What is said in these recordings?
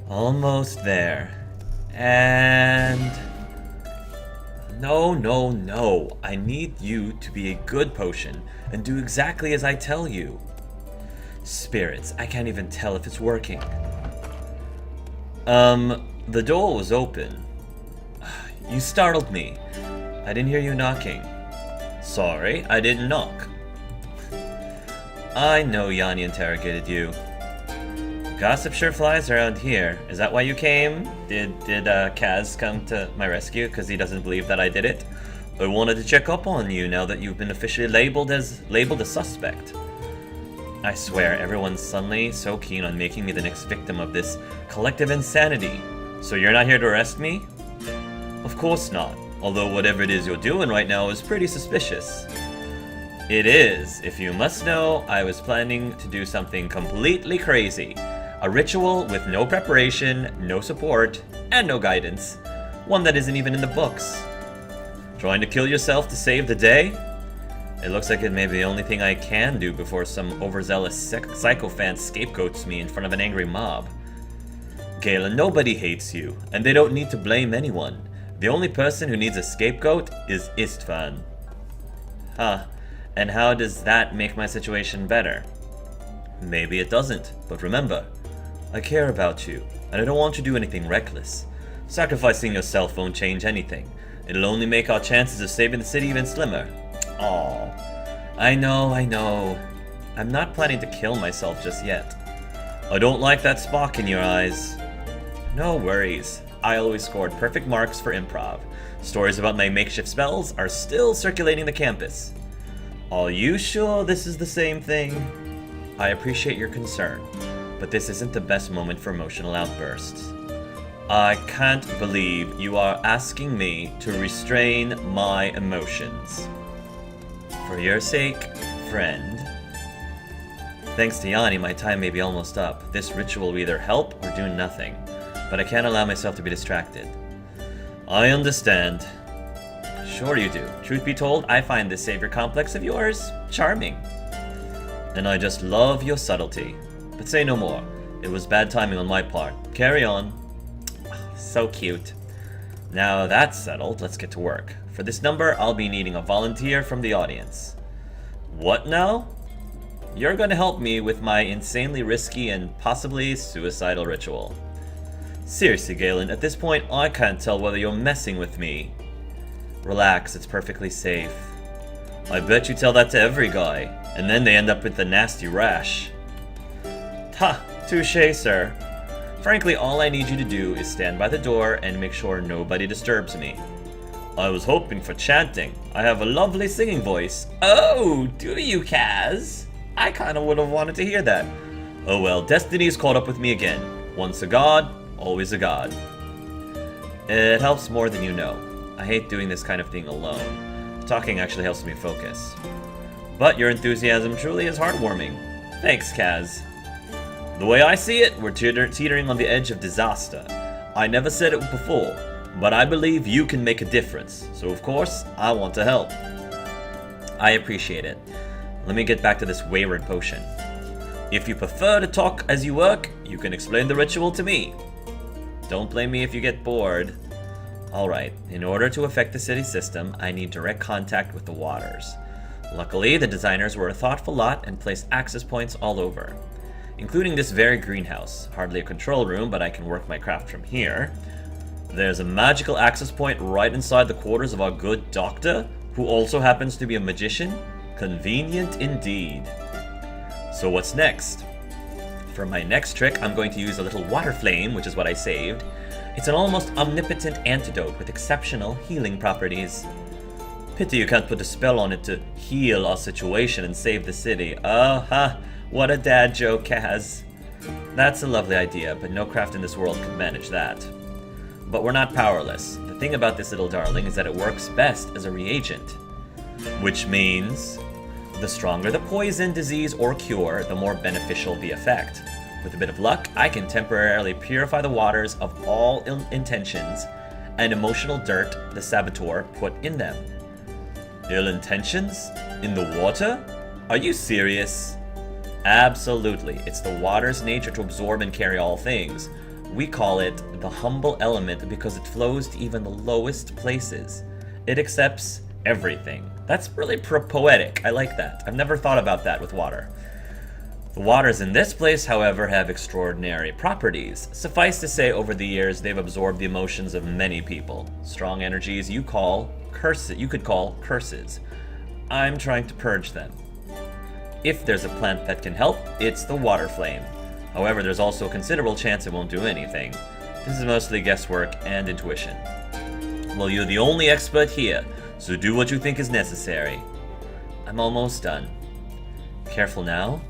Almost there. And... No. I need you to be a good potion and do exactly as I tell you. Spirits, I can't even tell if it's working. The door was open. You startled me. I didn't hear you knocking. Sorry, I didn't knock. I know Yani interrogated you. Gossip sure flies around here. Is that why you came? Did Kaz come to my rescue because he doesn't believe that I did it? I wanted to check up on you now that you've been officially labeled a suspect. I swear, everyone's suddenly so keen on making me the next victim of this collective insanity. So you're not here to arrest me? Of course not. Although whatever it is you're doing right now is pretty suspicious. It is. If you must know, I was planning to do something completely crazy. A ritual with no preparation, no support, and no guidance. One that isn't even in the books. Trying to kill yourself to save the day? It looks like it may be the only thing I can do before some overzealous sycophant scapegoats me in front of an angry mob. Galen, nobody hates you, and they don't need to blame anyone. The only person who needs a scapegoat is Istvan. Huh, and how does that make my situation better? Maybe it doesn't, but remember, I care about you, and I don't want you to do anything reckless. Sacrificing yourself won't change anything. It'll only make our chances of saving the city even slimmer. Aw, I know. I'm not planning to kill myself just yet. I don't like that spark in your eyes. No worries. I always scored perfect marks for improv. Stories about my makeshift spells are still circulating the campus. Are you sure this is the same thing? I appreciate your concern, but this isn't the best moment for emotional outbursts. I can't believe you are asking me to restrain my emotions. For your sake, friend. Thanks to Yani, my time may be almost up. This ritual will either help or do nothing, but I can't allow myself to be distracted. I understand. Sure you do. Truth be told, I find this savior complex of yours charming. And I just love your subtlety. But say no more. It was bad timing on my part. Carry on. So cute. Now that's settled, let's get to work. For this number, I'll be needing a volunteer from the audience. What now? You're going to help me with my insanely risky and possibly suicidal ritual. Seriously, Galen, at this point, I can't tell whether you're messing with me. Relax, it's perfectly safe. I bet you tell that to every guy, and then they end up with a nasty rash. Ha! Touché, sir. Frankly, all I need you to do is stand by the door and make sure nobody disturbs me. I was hoping for chanting. I have a lovely singing voice. Oh, do you, Kaz? I kinda would've wanted to hear that. Oh well, destiny's caught up with me again. Once a god, always a god. It helps more than you know. I hate doing this kind of thing alone. Talking actually helps me focus. But your enthusiasm truly is heartwarming. Thanks, Kaz. The way I see it, we're teetering on the edge of disaster. I never said it before, but I believe you can make a difference. So of course, I want to help. I appreciate it. Let me get back to this wayward potion. If you prefer to talk as you work, you can explain the ritual to me. Don't blame me if you get bored. Alright, in order to affect the city system, I need direct contact with the waters. Luckily, the designers were a thoughtful lot and placed access points all over, including this very greenhouse. Hardly a control room, but I can work my craft from here. There's a magical access point right inside the quarters of our good doctor, who also happens to be a magician. Convenient indeed. So what's next? For my next trick, I'm going to use a little water flame, which is what I saved. It's an almost omnipotent antidote with exceptional healing properties. Pity you can't put a spell on it to heal our situation and save the city. What a dad joke, Kaz. That's a lovely idea, but no craft in this world could manage that. But we're not powerless. The thing about this little darling is that it works best as a reagent. Which means, the stronger the poison, disease, or cure, the more beneficial the effect. With a bit of luck, I can temporarily purify the waters of all ill intentions and emotional dirt the saboteur put in them. Ill intentions? In the water? Are you serious? Absolutely. It's the water's nature to absorb and carry all things. We call it the humble element because it flows to even the lowest places. It accepts everything. That's really poetic. I like that. I've never thought about that with water. The waters in this place, however, have extraordinary properties. Suffice to say, over the years, they've absorbed the emotions of many people. Strong energies you could call curses. I'm trying to purge them. If there's a plant that can help, it's the water flame. However, there's also a considerable chance it won't do anything. This is mostly guesswork and intuition. Well, you're the only expert here, so do what you think is necessary. I'm almost done. Careful now.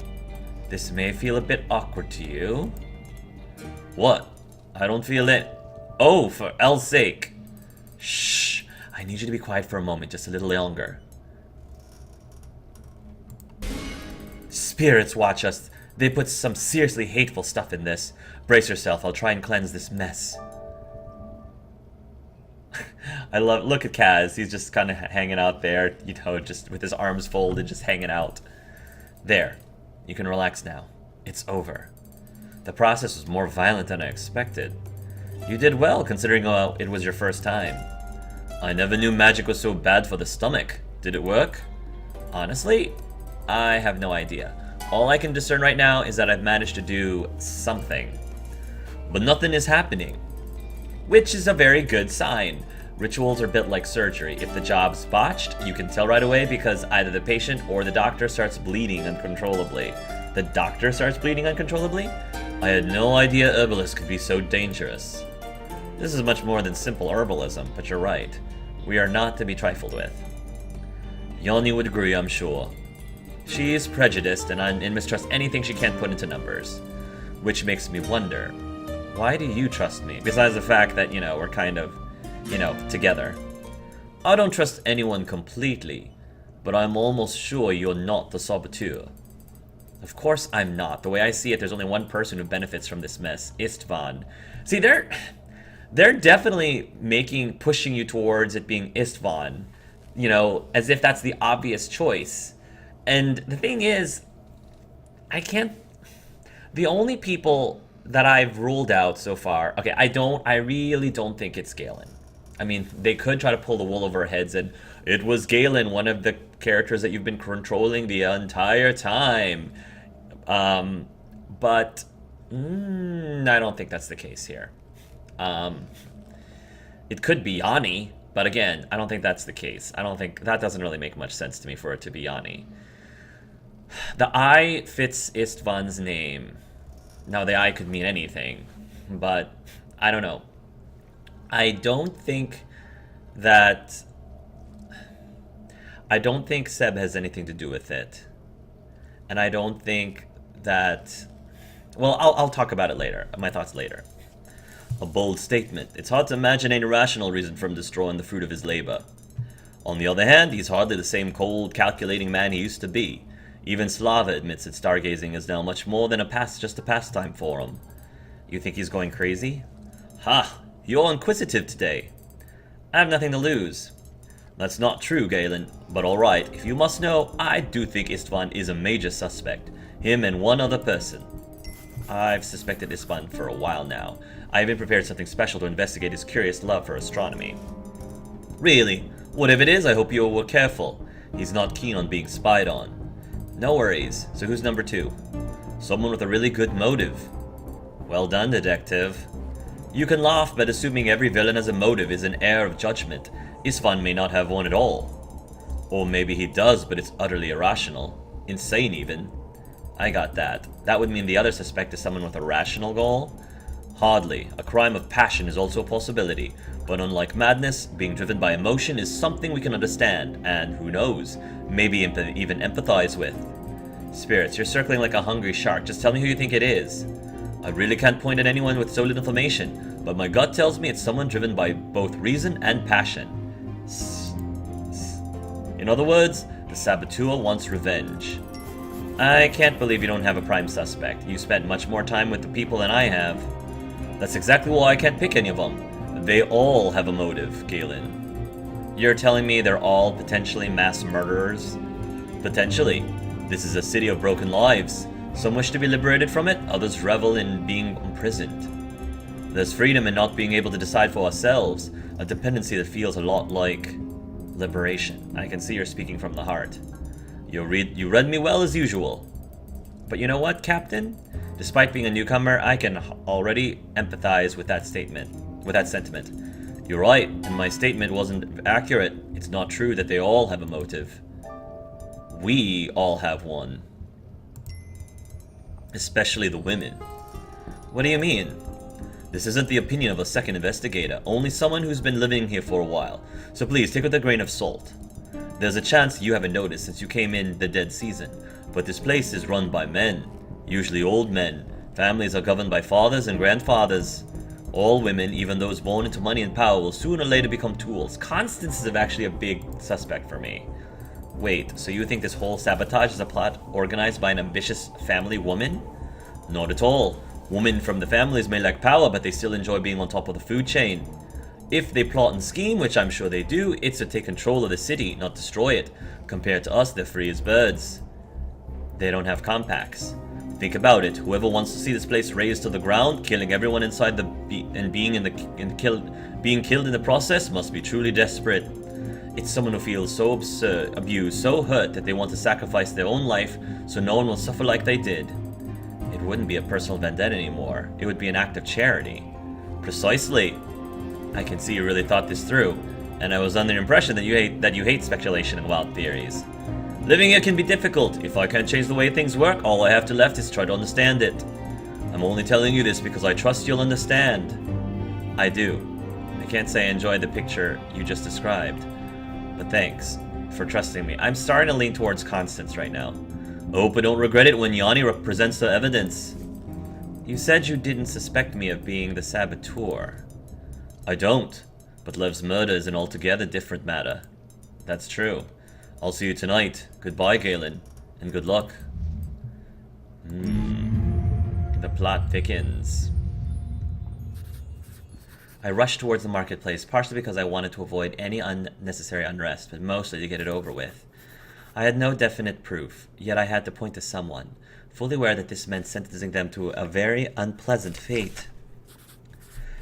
This may feel a bit awkward to you. What? I don't feel it. Oh, for L's sake. Shh. I need you to be quiet for a moment, just a little longer. Spirits watch us. They put some seriously hateful stuff in this. Brace yourself, I'll try and cleanse this mess. Look at Kaz, he's just kind of hanging out there, you know, just with his arms folded, just hanging out. There, you can relax now. It's over. The process was more violent than I expected. You did well, considering it was your first time. I never knew magic was so bad for the stomach. Did it work? Honestly, I have no idea. All I can discern right now is that I've managed to do something. But nothing is happening, which is a very good sign. Rituals are a bit like surgery. If the job's botched, you can tell right away because either the patient or the doctor starts bleeding uncontrollably. The doctor starts bleeding uncontrollably? I had no idea herbalists could be so dangerous. This is much more than simple herbalism, but you're right. We are not to be trifled with. Yani would agree, I'm sure. She is prejudiced and mistrusts anything she can't put into numbers. Which makes me wonder, why do you trust me? Besides the fact that, you know, we're kind of, you know, together. I don't trust anyone completely, but I'm almost sure you're not the saboteur. Of course I'm not. The way I see it, there's only one person who benefits from this mess, Istvan. See, they're definitely pushing you towards it being Istvan, you know, as if that's the obvious choice. And the thing is, the only people that I've ruled out so far, okay, I really don't think it's Galen. I mean, they could try to pull the wool over our heads and it was Galen, one of the characters that you've been controlling the entire time. But I don't think that's the case here. It could be Yani, but again, I don't think that's the case. I don't think that doesn't really make much sense to me for it to be Yani. The I fits Istvan's name. Now, the I could mean anything, but I don't know. I don't think Seb has anything to do with it. And I don't think that... Well, I'll talk about it later. My thoughts later. A bold statement. It's hard to imagine any rational reason for him destroying the fruit of his labor. On the other hand, he's hardly the same cold, calculating man he used to be. Even Slava admits that stargazing is now much more than just a pastime for him. You think he's going crazy? Ha! You're inquisitive today. I have nothing to lose. That's not true, Galen, but alright, if you must know, I do think Istvan is a major suspect. Him and one other person. I've suspected Istvan for a while now. I even prepared something special to investigate his curious love for astronomy. Really? Whatever it is, I hope you were careful. He's not keen on being spied on. No worries. So who's number 2? Someone with a really good motive. Well done, detective. You can laugh, but assuming every villain has a motive is an air of judgment. Istvan may not have one at all. Or maybe he does, but it's utterly irrational. Insane, even. I got that. That would mean the other suspect is someone with a rational goal? Hardly. A crime of passion is also a possibility, but unlike madness, being driven by emotion is something we can understand, and who knows, maybe even empathize with. Spirits, you're circling like a hungry shark. Just tell me who you think it is. I really can't point at anyone with so little information, but my gut tells me it's someone driven by both reason and passion. In other words, the saboteur wants revenge. I can't believe you don't have a prime suspect. You spent much more time with the people than I have. That's exactly why I can't pick any of them. They all have a motive, Galen. You're telling me they're all potentially mass murderers? Potentially. This is a city of broken lives. Some wish to be liberated from it, others revel in being imprisoned. There's freedom in not being able to decide for ourselves, a dependency that feels a lot like liberation. I can see you're speaking from the heart. You read me well as usual. But you know what, Captain? Despite being a newcomer, I can already empathize with that sentiment. You're right, and my statement wasn't accurate. It's not true that they all have a motive. We all have one. Especially the women. What do you mean? This isn't the opinion of a second investigator, only someone who's been living here for a while. So please, take it with a grain of salt. There's a chance you haven't noticed since you came in the dead season, but this place is run by men. Usually old men. Families are governed by fathers and grandfathers. All women, even those born into money and power, will sooner or later become tools. Constance is actually a big suspect for me. Wait, so you think this whole sabotage is a plot organized by an ambitious family woman? Not at all. Women from the families may lack power, but they still enjoy being on top of the food chain. If they plot and scheme, which I'm sure they do, it's to take control of the city, not destroy it. Compared to us, they're free as birds. They don't have compacts. Think about it. Whoever wants to see this place razed to the ground, killing everyone inside being killed in the process, must be truly desperate. It's someone who feels so abused, so hurt that they want to sacrifice their own life so no one will suffer like they did. It wouldn't be a personal vendetta anymore. It would be an act of charity. Precisely. I can see you really thought this through, and I was under the impression that you hate speculation and wild theories. Living here can be difficult. If I can't change the way things work, all I have to left is try to understand it. I'm only telling you this because I trust you'll understand. I do. I can't say I enjoyed the picture you just described, but thanks for trusting me. I'm starting to lean towards Constance right now. I hope I don't regret it when Yani presents the evidence. You said you didn't suspect me of being the saboteur. I don't, but Lev's murder is an altogether different matter. That's true. I'll see you tonight. Goodbye, Galen, and good luck. The plot thickens. I rushed towards the marketplace, partially because I wanted to avoid any unnecessary unrest, but mostly to get it over with. I had no definite proof, yet I had to point to someone, fully aware that this meant sentencing them to a very unpleasant fate.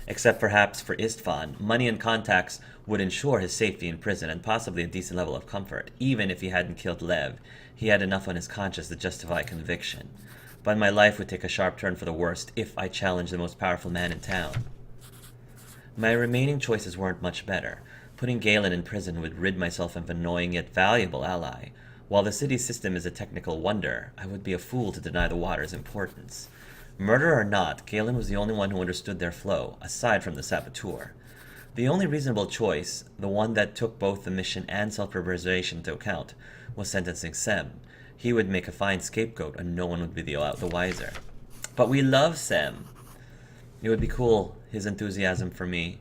Except perhaps for Istvan, money and contacts would ensure his safety in prison and possibly a decent level of comfort. Even if he hadn't killed Lev, he had enough on his conscience to justify conviction. But my life would take a sharp turn for the worst if I challenged the most powerful man in town. My remaining choices weren't much better. Putting Galen in prison would rid myself of an annoying yet valuable ally. While the city system is a technical wonder, I would be a fool to deny the water's importance. Murder or not, Galen was the only one who understood their flow, aside from the saboteur. The only reasonable choice, the one that took both the mission and self-preservation into account, was sentencing Sem. He would make a fine scapegoat, and no one would be the wiser. But we love Sem. It would be cool, his enthusiasm for me,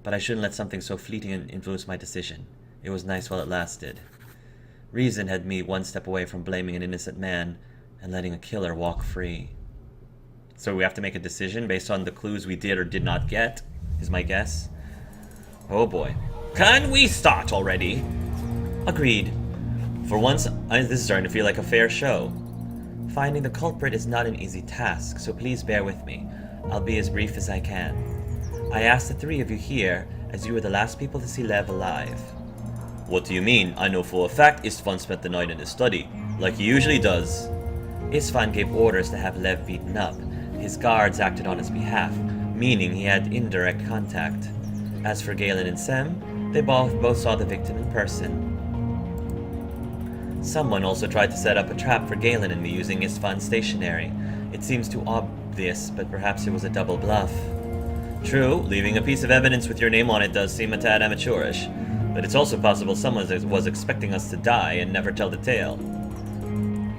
but I shouldn't let something so fleeting influence my decision. It was nice while it lasted. Reason had me one step away from blaming an innocent man and letting a killer walk free. So we have to make a decision based on the clues we did or did not get, is my guess. Oh boy. Can we start already? Agreed. For once, this is starting to feel like a fair show. Finding the culprit is not an easy task, so please bear with me. I'll be as brief as I can. I asked the three of you here, as you were the last people to see Lev alive. What do you mean? I know for a fact Istvan spent the night in his study, like he usually does. Istvan gave orders to have Lev beaten up. His guards acted on his behalf, meaning he had indirect contact. As for Galen and Sem, they both saw the victim in person. Someone also tried to set up a trap for Galen and me using Istvan's stationery. It seems too obvious, but perhaps it was a double bluff. True, leaving a piece of evidence with your name on it does seem a tad amateurish, but it's also possible someone was expecting us to die and never tell the tale.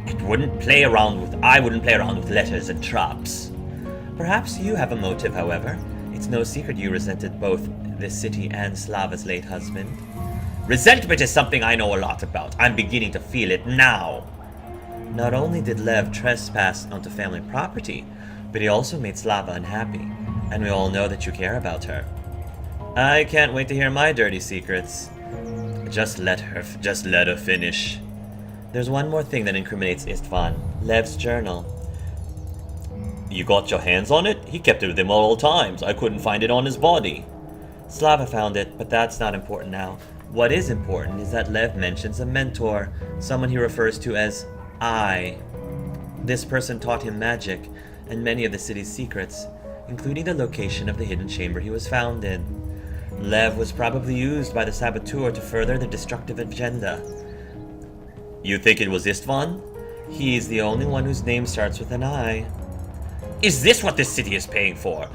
I wouldn't play around with letters and traps. Perhaps you have a motive, however. It's no secret you resented both this city and Slava's late husband. Resentment is something I know a lot about. I'm beginning to feel it now. Not only did Lev trespass onto family property, but he also made Slava unhappy, and we all know that you care about her. I can't wait to hear my dirty secrets. Just let her finish. There's one more thing that incriminates Istvan, Lev's journal. You got your hands on it? He kept it with him at all times. I couldn't find it on his body. Slava found it, but that's not important now. What is important is that Lev mentions a mentor, someone he refers to as I. This person taught him magic and many of the city's secrets, including the location of the hidden chamber he was found in. Lev was probably used by the saboteur to further the destructive agenda. You think it was Istvan? He's the only one whose name starts with an I. Is this what this city is paying for?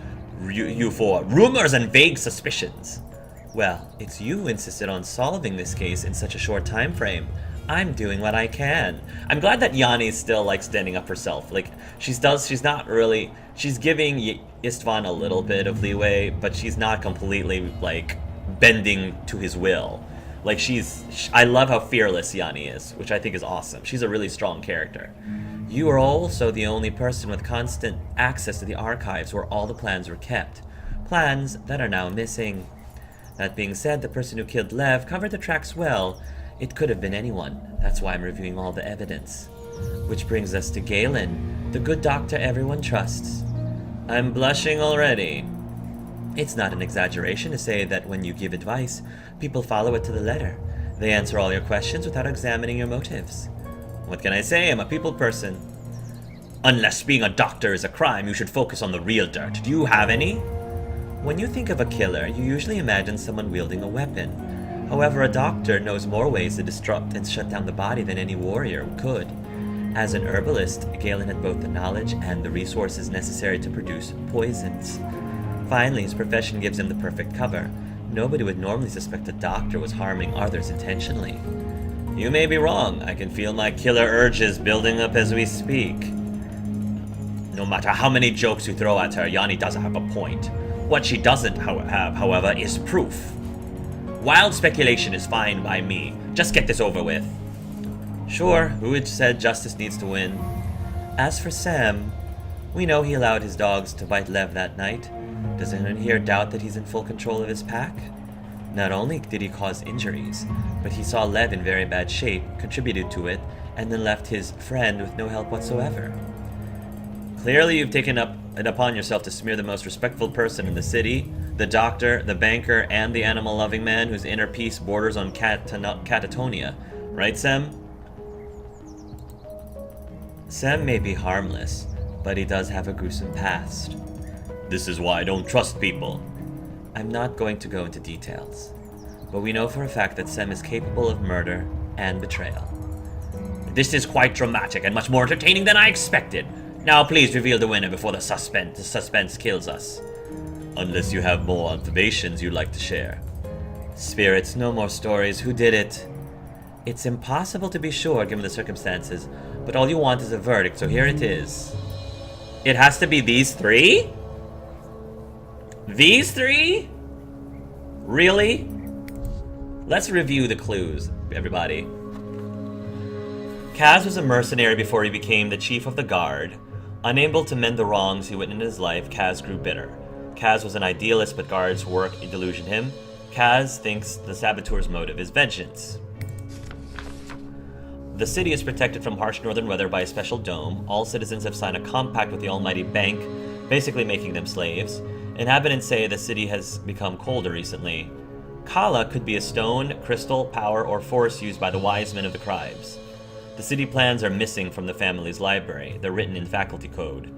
You for rumors and vague suspicions? Well, it's you who insisted on solving this case in such a short time frame. I'm doing what I can. I'm glad that Yani is still like standing up for herself. Like she's not really. She's giving Istvan a little bit of leeway, but she's not completely like bending to his will. Like I love how fearless Yani is, which I think is awesome. She's a really strong character. You are also the only person with constant access to the archives where all the plans were kept. Plans that are now missing. That being said, the person who killed Lev covered the tracks well. It could have been anyone. That's why I'm reviewing all the evidence. Which brings us to Galen, the good doctor everyone trusts. I'm blushing already. It's not an exaggeration to say that when you give advice, people follow it to the letter. They answer all your questions without examining your motives. What can I say? I'm a people person. Unless being a doctor is a crime, you should focus on the real dirt. Do you have any? When you think of a killer, you usually imagine someone wielding a weapon. However, a doctor knows more ways to disrupt and shut down the body than any warrior could. As an herbalist, Galen had both the knowledge and the resources necessary to produce poisons. Finally, his profession gives him the perfect cover. Nobody would normally suspect a doctor was harming others intentionally. You may be wrong. I can feel my killer urges building up as we speak. No matter how many jokes you throw at her, Yani doesn't have a point. What she doesn't have, however, is proof. Wild speculation is fine by me. Just get this over with. Sure, who had said justice needs to win? As for Sam, we know he allowed his dogs to bite Lev that night. Does anyone here doubt that he's in full control of his pack? Not only did he cause injuries, but he saw Lev in very bad shape, contributed to it, and then left his friend with no help whatsoever. Clearly you've taken it upon yourself to smear the most respectful person in the city, the doctor, the banker, and the animal-loving man whose inner peace borders on catatonia. Right, Sam? Sam may be harmless, but he does have a gruesome past. This is why I don't trust people. I'm not going to go into details, but we know for a fact that Sam is capable of murder and betrayal. This is quite dramatic and much more entertaining than I expected. Now please reveal the winner before the suspense kills us. Unless you have more observations you'd like to share. Spirits, no more stories. Who did it? It's impossible to be sure given the circumstances, but all you want is a verdict, so here it is. It has to be these three? These three? Really? Let's review the clues, everybody. Kaz was a mercenary before he became the chief of the guard. Unable to mend the wrongs he witnessed in his life, Kaz grew bitter. Kaz was an idealist, but guards' work delusioned him. Kaz thinks the saboteur's motive is vengeance. The city is protected from harsh northern weather by a special dome. All citizens have signed a compact with the almighty bank, basically making them slaves. Inhabitants say the city has become colder recently. Kala could be a stone, crystal, power, or force used by the wise men of the tribes. The city plans are missing from the family's library. They're written in faculty code.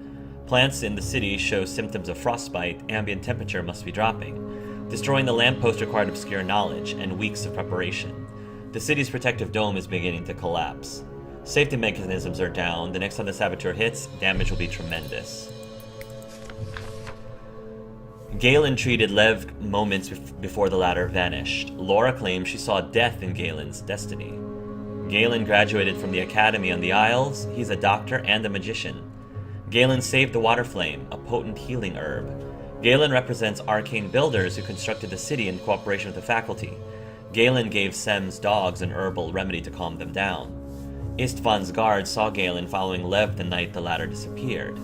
Plants in the city show symptoms of frostbite. Ambient temperature must be dropping. Destroying the lamppost required obscure knowledge and weeks of preparation. The city's protective dome is beginning to collapse. Safety mechanisms are down. The next time the saboteur hits, damage will be tremendous. Galen treated Lev moments before the latter vanished. Laura claims she saw death in Galen's destiny. Galen graduated from the academy on the Isles. He's a doctor and a magician. Galen saved the water flame, a potent healing herb. Galen represents arcane builders who constructed the city in cooperation with the faculty. Galen gave Sem's dogs an herbal remedy to calm them down. Istvan's guards saw Galen following Lev the night the latter disappeared.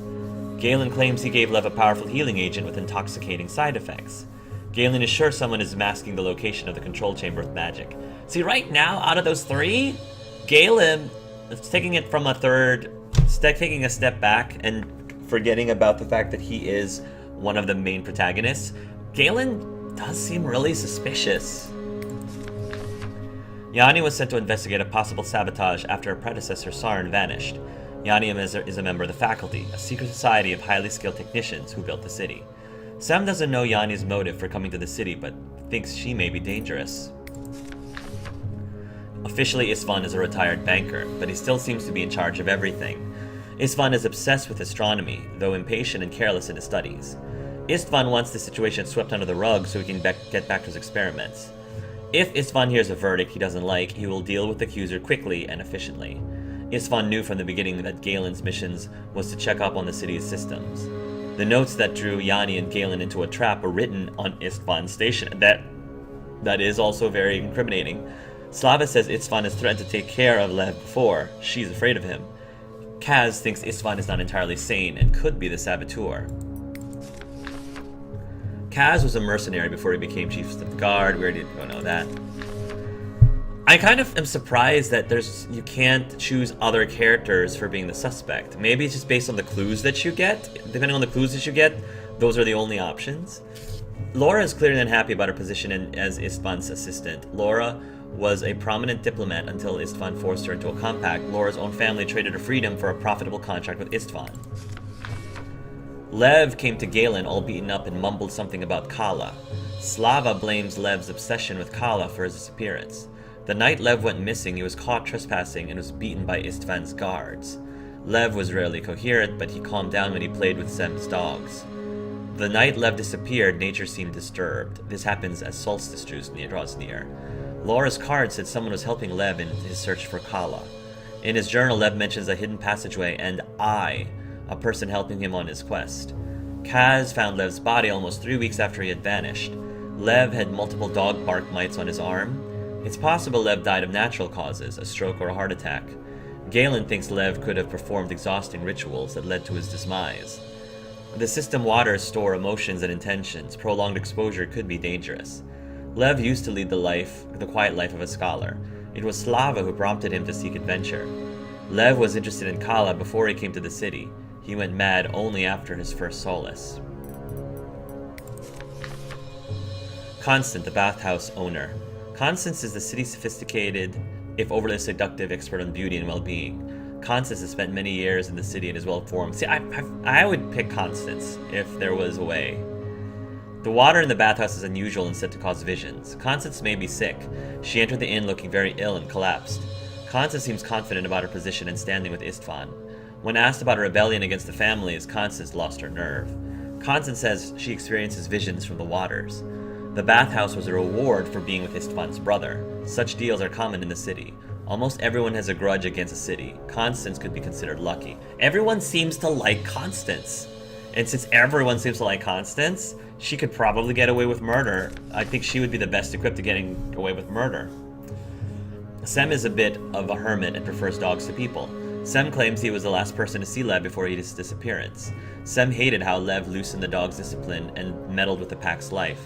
Galen claims he gave Lev a powerful healing agent with intoxicating side effects. Galen is sure someone is masking the location of the control chamber with magic. See, right now, out of those three, Galen is taking it from taking a step back and forgetting about the fact that he is one of the main protagonists, Galen does seem really suspicious. Yani was sent to investigate a possible sabotage after her predecessor Sarn vanished. Yani is a member of the faculty, a secret society of highly skilled technicians who built the city. Sam doesn't know Yani's motive for coming to the city, but thinks she may be dangerous. Officially, Istvan is a retired banker, but he still seems to be in charge of everything. Istvan is obsessed with astronomy, though impatient and careless in his studies. Istvan wants the situation swept under the rug so he can get back to his experiments. If Istvan hears a verdict he doesn't like, he will deal with the accuser quickly and efficiently. Istvan knew from the beginning that Galen's missions was to check up on the city's systems. The notes that drew Yani and Galen into a trap were written on Istvan's station. That is also very incriminating. Slava says Istvan has threatened to take care of Lev before. She's afraid of him. Kaz thinks Istvan is not entirely sane and could be the saboteur. Kaz was a mercenary before he became chief of the guard. We already don't know that. I kind of am surprised that you can't choose other characters for being the suspect. Maybe it's just based on the clues that you get. Depending on the clues that you get, those are the only options. Laura is clearly unhappy about her position as Istvan's assistant. Laura was a prominent diplomat until Istvan forced her into a compact. Laura's own family traded her freedom for a profitable contract with Istvan. Lev came to Galen all beaten up and mumbled something about Kala. Slava blames Lev's obsession with Kala for his disappearance. The night Lev went missing, he was caught trespassing and was beaten by Istvan's guards. Lev was rarely coherent, but he calmed down when he played with Sem's dogs. The night Lev disappeared, nature seemed disturbed. This happens as Solstice draws near. Laura's card said someone was helping Lev in his search for Kala. In his journal, Lev mentions a hidden passageway and a person helping him on his quest. Kaz found Lev's body almost 3 weeks after he had vanished. Lev had multiple dog bark mites on his arm. It's possible Lev died of natural causes, a stroke or a heart attack. Galen thinks Lev could have performed exhausting rituals that led to his demise. The system waters store emotions and intentions. Prolonged exposure could be dangerous. Lev used to lead the quiet life of a scholar. It was Slava who prompted him to seek adventure. Lev was interested in Kala before he came to the city. He went mad only after his first solace. Constant, the bathhouse owner. Constance is the city's sophisticated, if overly seductive, expert on beauty and well-being. Constance has spent many years in the city and is well-informed. See, I would pick Constance if there was a way. The water in the bathhouse is unusual and said to cause visions. Constance may be sick. She entered the inn looking very ill and collapsed. Constance seems confident about her position and standing with Istvan. When asked about a rebellion against the families, Constance lost her nerve. Constance says she experiences visions from the waters. The bathhouse was a reward for being with Istvan's brother. Such deals are common in the city. Almost everyone has a grudge against a city. Constance could be considered lucky. Everyone seems to like Constance. And since everyone seems to like Constance, she could probably get away with murder. I think she would be the best equipped to getting away with murder. Sem is a bit of a hermit and prefers dogs to people. Sem claims he was the last person to see Lev before his disappearance. Sem hated how Lev loosened the dog's discipline and meddled with the pack's life.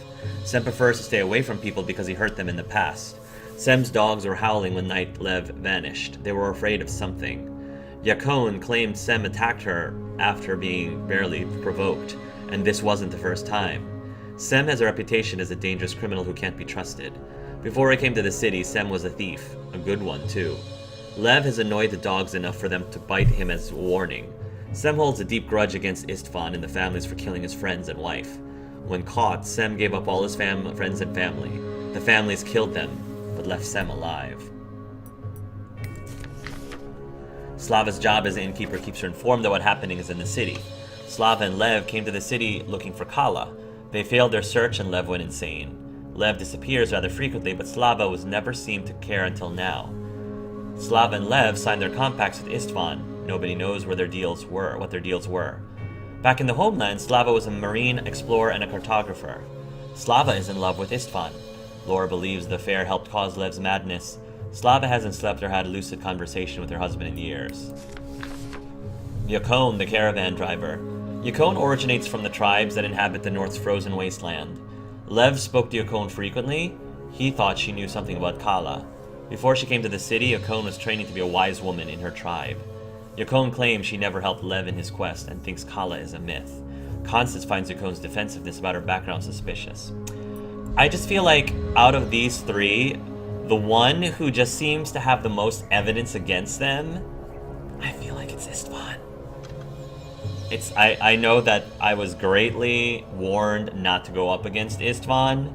Sem prefers to stay away from people because he hurt them in the past. Sem's dogs were howling when night Lev vanished. They were afraid of something. Yakone claimed Sem attacked her after being barely provoked, and this wasn't the first time. Sem has a reputation as a dangerous criminal who can't be trusted. Before he came to the city, Sem was a thief. A good one, too. Lev has annoyed the dogs enough for them to bite him as a warning. Sem holds a deep grudge against Istvan and the families for killing his friends and wife. When caught, Sem gave up all his friends and family. The families killed them, but left Sem alive. Slava's job as an innkeeper keeps her informed of what happening is in the city. Slava and Lev came to the city looking for Kala. They failed their search and Lev went insane. Lev disappears rather frequently, but Slava was never seen to care until now. Slava and Lev signed their compacts with Istvan. Nobody knows what their deals were. Back in the homeland, Slava was a marine explorer and a cartographer. Slava is in love with Istvan. Laura believes the affair helped cause Lev's madness. Slava hasn't slept or had a lucid conversation with her husband in years. Yakone, the caravan driver. Yakone originates from the tribes that inhabit the North's frozen wasteland. Lev spoke to Yakone frequently. He thought she knew something about Kala. Before she came to the city, Yakone was training to be a wise woman in her tribe. Yukon claims she never helped Lev in his quest and thinks Kala is a myth. Constance finds Yukon's defensiveness about her background suspicious. I just feel like out of these three, the one who just seems to have the most evidence against them, I feel like it's Istvan. I know that I was greatly warned not to go up against Istvan.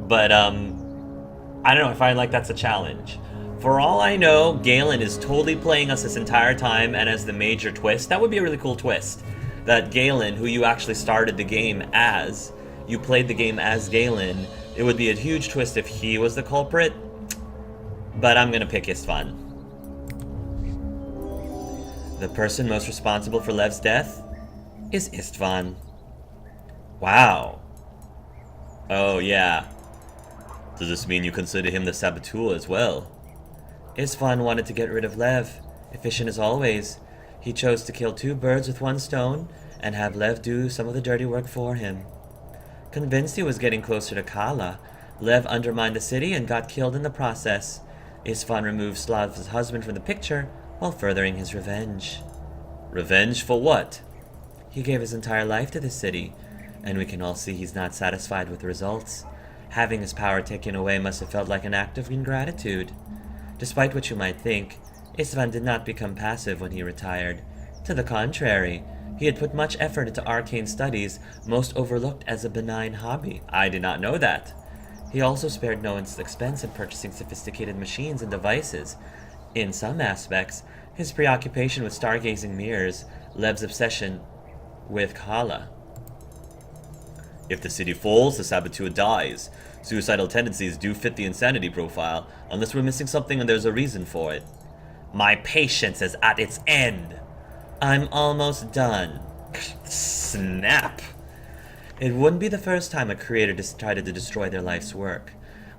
But I don't know, I find like that's a challenge. For all I know, Galen is totally playing us this entire time, and as the major twist, that would be a really cool twist. That Galen, who you actually started the game as, you played the game as Galen, it would be a huge twist if he was the culprit, but I'm gonna pick Istvan. The person most responsible for Lev's death is Istvan. Wow. Oh yeah. Does this mean you consider him the saboteur as well? Istvan wanted to get rid of Lev. Efficient as always. He chose to kill 2 birds with 1 stone and have Lev do some of the dirty work for him. Convinced he was getting closer to Kala, Lev undermined the city and got killed in the process. Istvan removed Slav's husband from the picture while furthering his revenge. Revenge for what? He gave his entire life to the city, and we can all see he's not satisfied with the results. Having his power taken away must have felt like an act of ingratitude. Despite what you might think, Istvan did not become passive when he retired. To the contrary, he had put much effort into arcane studies, most overlooked as a benign hobby. I did not know that. He also spared no expense in purchasing sophisticated machines and devices. In some aspects, his preoccupation with stargazing mirrors, Lev's obsession with Kala. If the city falls, the saboteur dies. Suicidal tendencies do fit the insanity profile, unless we're missing something and there's a reason for it. My patience is at its end. I'm almost done. Snap. It wouldn't be the first time a creator decided to destroy their life's work.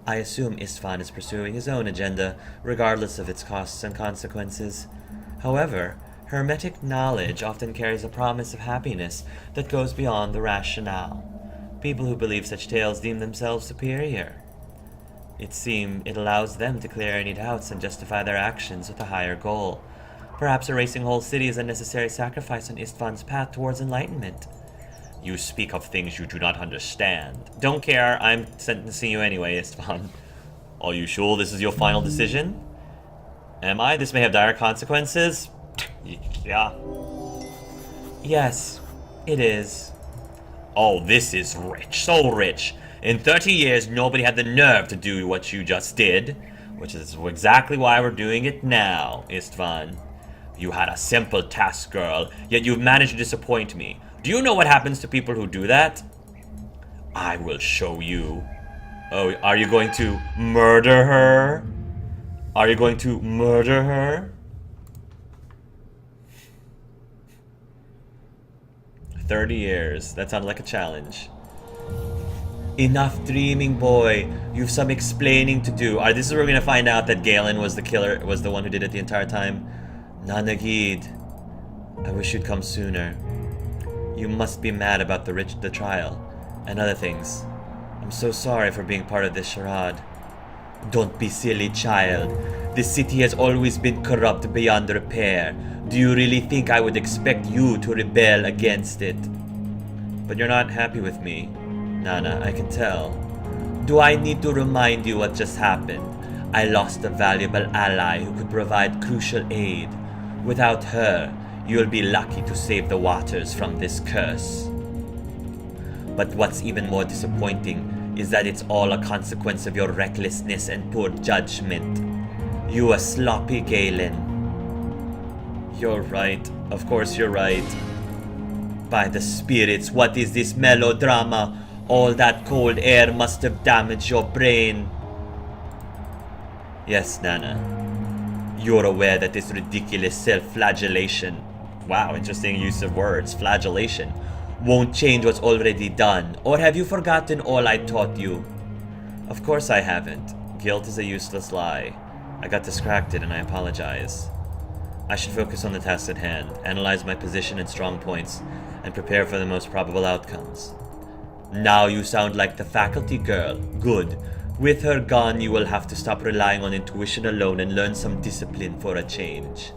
I assume Istvan is pursuing his own agenda, regardless of its costs and consequences. However, hermetic knowledge often carries a promise of happiness that goes beyond the rationale. People who believe such tales deem themselves superior. It allows them to clear any doubts and justify their actions with a higher goal. Perhaps erasing whole cities is a necessary sacrifice on Istvan's path towards enlightenment. You speak of things you do not understand. Don't care, I'm sentencing you anyway, Istvan. Are you sure this is your final decision? Am I? This may have dire consequences? Yeah. Yes, it is. Oh, this is rich, so rich. In 30 years, nobody had the nerve to do what you just did, which is exactly why we're doing it now, Istvan. You had a simple task, girl, yet you've managed to disappoint me. Do you know what happens to people who do that? I will show you. Oh, are you going to murder her? Are you going to murder her? 30 years. That sounded like a challenge. Enough dreaming, boy. You've some explaining to do. This is where we're gonna find out that Galen was the killer, was the one who did it the entire time. Nanagid. I wish you'd come sooner. You must be mad about the trial and other things. I'm so sorry for being part of this charade. Don't be silly, child. This city has always been corrupt beyond repair. Do you really think I would expect you to rebel against it? But you're not happy with me, Nana, I can tell. Do I need to remind you what just happened? I lost a valuable ally who could provide crucial aid. Without her, you'll be lucky to save the waters from this curse. But what's even more disappointing is that it's all a consequence of your recklessness and poor judgment. You a sloppy Galen. You're right. Of course you're right. By the spirits, what is this melodrama? All that cold air must have damaged your brain. Yes, Nana. You're aware that this ridiculous self-flagellation, wow, interesting use of words, flagellation, won't change what's already done. Or have you forgotten all I taught you? Of course I haven't. Guilt is a useless lie. I got distracted and I apologize. I should focus on the task at hand, analyze my position and strong points, and prepare for the most probable outcomes. Now you sound like the faculty girl. Good. With her gone, you will have to stop relying on intuition alone and learn some discipline for a change.